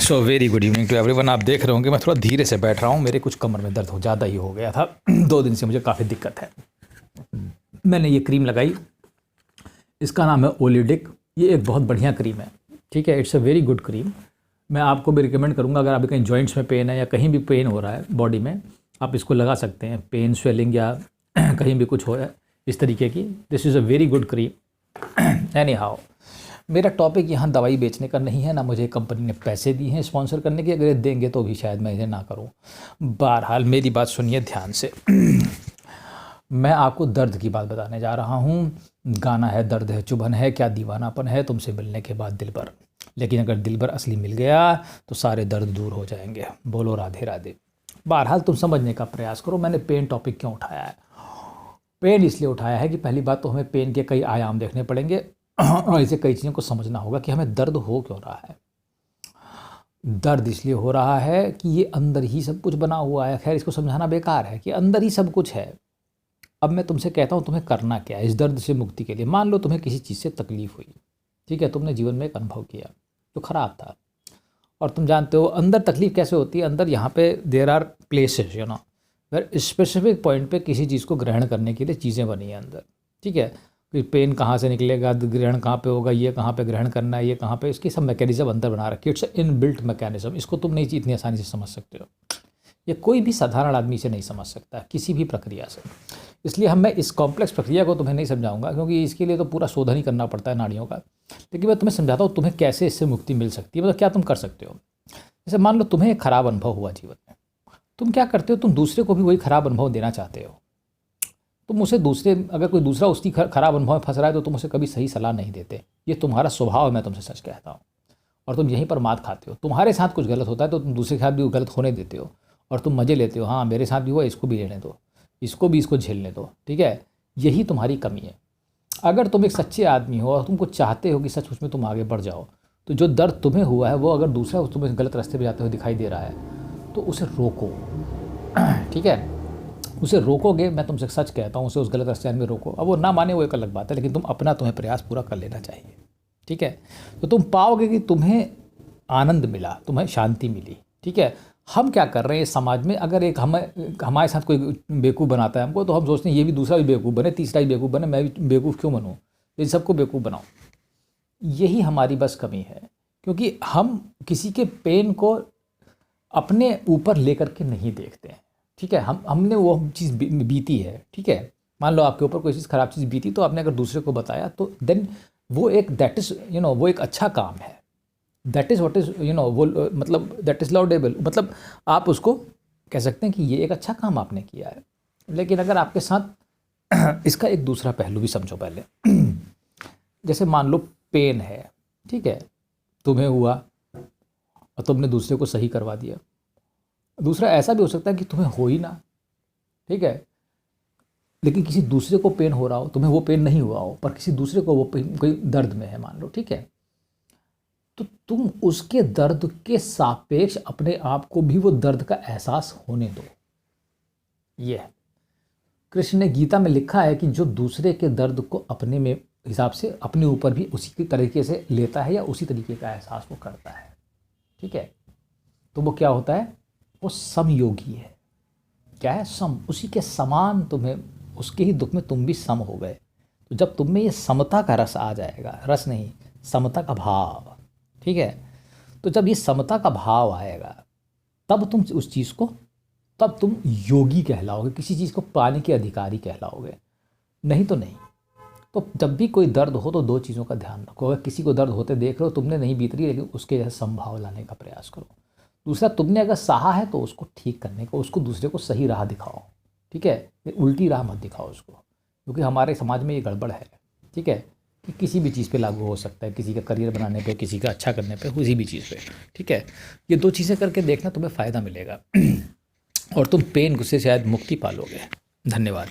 So very good evening to everyone. आप देख रहे होंगे मैं थोड़ा धीरे से बैठ रहा हूँ, मेरे कुछ कमर में दर्द ज़्यादा ही हो गया था 2 दिन से, मुझे काफ़ी दिक्कत है। मैंने ये क्रीम लगाई, इसका नाम है ओलिडिक। ये एक बहुत बढ़िया क्रीम है, ठीक है। It's a very good cream. मैं आपको भी रिकमेंड करूँगा, अगर आपके कहीं जॉइंट्स में पेन है या कहीं भी पेन हो रहा है बॉडी में, आप इसको लगा सकते हैं। पेन स्वेलिंग या कहीं भी कुछ हो रहा है इस तरीके की, this is a very good cream. Any how, मेरा टॉपिक यहाँ दवाई बेचने का नहीं है, ना मुझे कंपनी ने पैसे दिए हैं स्पॉन्सर करने के। अगर ये देंगे तो भी शायद मैं इसे ना करूँ। बहरहाल मेरी बात सुनिए ध्यान से। मैं आपको दर्द की बात बताने जा रहा हूँ। गाना है दर्द है चुभन है, क्या दीवानापन है तुमसे मिलने के बाद दिल भर। लेकिन अगर दिल भर असली मिल गया तो सारे दर्द दूर हो जाएंगे। बोलो राधे राधे। बहरहाल तुम समझने का प्रयास करो, मैंने पेन टॉपिक क्यों उठाया है। पेन इसलिए उठाया है कि पहली बात तो हमें पेन के कई आयाम देखने पड़ेंगे और इसे कई चीज़ों को समझना होगा कि हमें दर्द हो क्यों रहा है। दर्द इसलिए हो रहा है कि ये अंदर ही सब कुछ बना हुआ है। खैर, इसको समझाना बेकार है कि अंदर ही सब कुछ है। अब मैं तुमसे कहता हूँ तुम्हें करना क्या है इस दर्द से मुक्ति के लिए। मान लो तुम्हें किसी चीज़ से तकलीफ हुई, ठीक है, तुमने जीवन में एक अनुभव किया जो ख़राब था, और तुम जानते हो अंदर तकलीफ कैसे होती है। अंदर यहाँ पे there are places you know where specific point पे किसी चीज़ को ग्रहण करने के लिए चीज़ें बनी है अंदर, ठीक है। फिर पेन कहाँ से निकलेगा, ग्रहण कहाँ पे होगा, ये कहाँ पे ग्रहण करना है, ये कहाँ पे, इसकी सब मैकेनिज्म अंदर बना रखी है। It's in built mechanism. इसको तुम नहीं इतनी आसानी से समझ सकते हो। ये कोई भी साधारण आदमी से नहीं समझ सकता किसी भी प्रक्रिया से। इसलिए मैं इस कॉम्प्लेक्स प्रक्रिया को तुम्हें नहीं समझाऊंगा, क्योंकि इसके लिए तो पूरा शोधन ही करना पड़ता है नाड़ियों का। लेकिन मैं तुम्हें समझाता हूँ तुम्हें कैसे इससे मुक्ति मिल सकती है। मतलब क्या तुम कर सकते हो। जैसे मान लो तुम्हें एक खराब अनुभव हुआ जीवन में, तुम क्या करते हो, तुम दूसरे को भी वही खराब अनुभव देना चाहते हो। तुम उसे अगर कोई दूसरा उसकी खराब अनुभव में फंस रहा है तो तुम उसे कभी सही सलाह नहीं देते। ये तुम्हारा स्वभाव है, मैं तुमसे सच कहता हूँ। और तुम यहीं पर मात खाते हो। तुम्हारे साथ कुछ गलत होता है तो तुम दूसरे के साथ भी गलत होने देते हो और तुम मज़े लेते हो। हाँ, मेरे साथ भी हुआ, इसको भी लेने दो, इसको झेलने दो, ठीक है। यही तुम्हारी कमी है। अगर तुम एक सच्चे आदमी हो और तुमको चाहते हो कि सचमुच में तुम आगे बढ़ जाओ, तो जो दर्द तुम्हें हुआ है वो अगर दूसरा तुम्हें गलत रास्ते पर जाते हुए दिखाई दे रहा है तो उसे रोको, ठीक है। उसे रोकोगे, मैं तुमसे सच कहता हूँ, उसे उस गलत रास्ते में रोको। अब वो ना माने वो एक अलग बात है, लेकिन तुम्हें प्रयास पूरा कर लेना चाहिए, ठीक है। तो तुम पाओगे कि तुम्हें आनंद मिला, तुम्हें शांति मिली, ठीक है। हम क्या कर रहे हैं इस समाज में, अगर एक हमारे साथ कोई बेवकूफ़ बनाता है हमको, तो हम सोचते हैं ये भी दूसरा भी बेवकूफ़ बने, तीसरा भी बेवकूफ़ बने, मैं भी बेवकूफ़ क्यों बनूँ, इन सबको बेवकूफ़ बनाऊँ। यही हमारी बस कमी है, क्योंकि हम किसी के पेन को अपने ऊपर लेकर के नहीं देखते हैं, ठीक है। हमने वो चीज़ बीती है, ठीक है। मान लो आपके ऊपर कोई चीज़ ख़राब चीज़ बीती, तो आपने अगर दूसरे को बताया तो देन वो एक दैट इज़ वो एक अच्छा काम है। दैट इज़ व्हाट इज़ वो मतलब दैट इज़ लाउडेबल। मतलब आप उसको कह सकते हैं कि ये एक अच्छा काम आपने किया है। लेकिन अगर आपके साथ इसका एक दूसरा पहलू भी समझो पहले। जैसे मान लो पेन है, ठीक है, तुम्हें हुआ और तुमने दूसरे को सही करवा दिया। दूसरा ऐसा भी हो सकता है कि तुम्हें हो ही ना, ठीक है, लेकिन किसी दूसरे को पेन हो रहा हो, तुम्हें वो पेन नहीं हुआ हो, पर किसी दूसरे को वो पेन कोई दर्द में है मान लो, ठीक है। तो तुम उसके दर्द के सापेक्ष अपने आप को भी वो दर्द का एहसास होने दो। ये है, कृष्ण ने गीता में लिखा है कि जो दूसरे के दर्द को अपने में हिसाब से अपने ऊपर भी उसी के तरीके से लेता है या उसी तरीके का एहसास वो करता है, ठीक है, तो वो क्या होता है, वो समयोगी है। क्या है, सम, उसी के समान तुम्हें, उसके ही दुख में तुम भी सम हो गए। तो जब तुम में ये समता का रस आ जाएगा, रस नहीं, समता का भाव, ठीक है, तो जब ये समता का भाव आएगा तब तुम उस चीज़ को, तब तुम योगी कहलाओगे, किसी चीज़ को पाने के अधिकारी कहलाओगे, नहीं तो नहीं। तो जब भी कोई दर्द हो तो 2 चीज़ों का ध्यान रखो। अगर किसी को दर्द होते देख रहे हो, तुमने नहीं बीत रही, लेकिन उसके जैसे समभाव लाने का प्रयास करो। दूसरा, तुमने अगर सहा है तो उसको ठीक करने को, उसको दूसरे को सही राह दिखाओ, ठीक है, उल्टी राह मत दिखाओ उसको, क्योंकि हमारे समाज में ये गड़बड़ है, ठीक है, कि किसी भी चीज़ पे लागू हो सकता है, किसी का करियर बनाने पे, किसी का अच्छा करने पे, किसी भी चीज़ पे, ठीक है। ये 2 चीज़ें करके देखना, तुम्हें फ़ायदा मिलेगा और तुम पेन से शायद मुक्ति पालोगे। धन्यवाद।